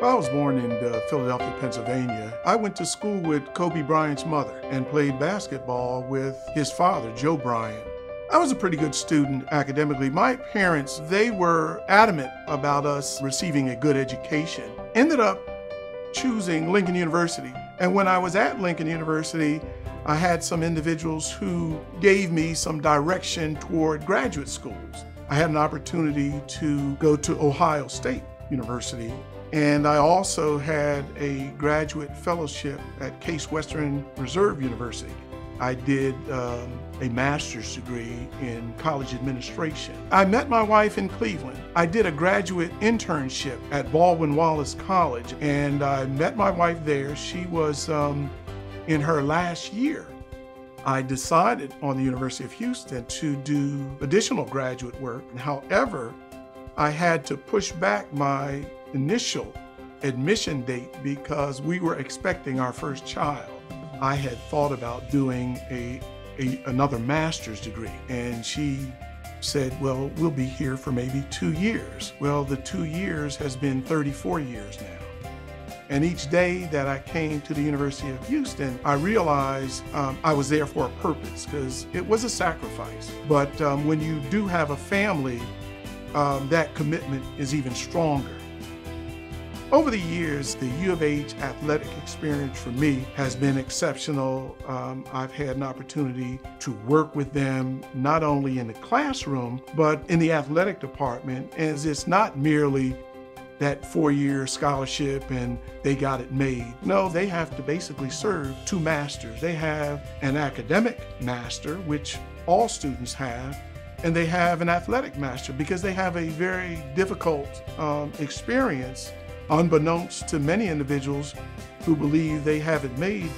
I was born in Philadelphia, Pennsylvania. I went to school with Kobe Bryant's mother and played basketball with his father, Joe Bryant. I was a pretty good student academically. My parents, they were adamant about us receiving a good education. Ended up choosing Lincoln University. And when I was at Lincoln University, I had some individuals who gave me some direction toward graduate schools. I had an opportunity to go to Ohio State University, and I also had a graduate fellowship at Case Western Reserve University. I did a master's degree in college administration. I met my wife in Cleveland. I did a graduate internship at Baldwin Wallace College, and I met my wife there. She was in her last year. I decided on the University of Houston to do additional graduate work. However, I had to push back my initial admission date because we were expecting our first child. I had thought about doing another master's degree, and she said, well, we'll be here for maybe 2 years. Well, the 2 years has been 34 years now. And each day that I came to the University of Houston, I realized I was there for a purpose, because it was a sacrifice. But when you do have a family, that commitment is even stronger. Over the years, the U of H athletic experience for me has been exceptional. I've had an opportunity to work with them not only in the classroom, but in the athletic department, as it's not merely that 4-year scholarship and they got it made. No, they have to basically serve 2 masters. They have an academic master, which all students have, and they have an athletic master because they have a very difficult experience, unbeknownst to many individuals who believe they have it made.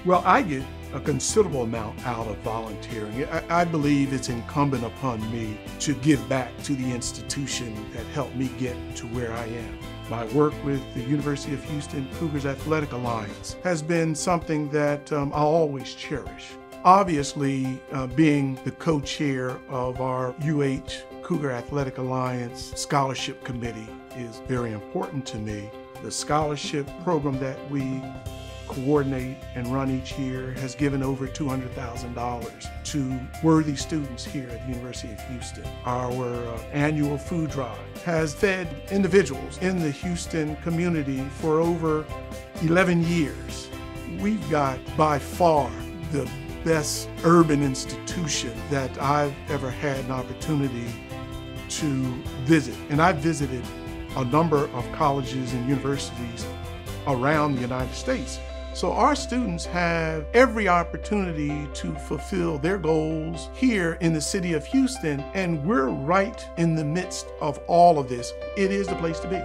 Well, I get a considerable amount out of volunteering. I believe it's incumbent upon me to give back to the institution that helped me get to where I am. My work with the University of Houston Cougars Athletic Alliance has been something that I'll always cherish. Obviously, being the co-chair of our UH Cougar Athletic Alliance Scholarship Committee is very important to me. The scholarship program that we coordinate and run each year has given over $200,000 to worthy students here at the University of Houston. Our annual food drive has fed individuals in the Houston community for over 11 years. We've got by far the best urban institution that I've ever had an opportunity to visit. And I've visited a number of colleges and universities around the United States. So our students have every opportunity to fulfill their goals here in the city of Houston, and we're right in the midst of all of this. It is the place to be.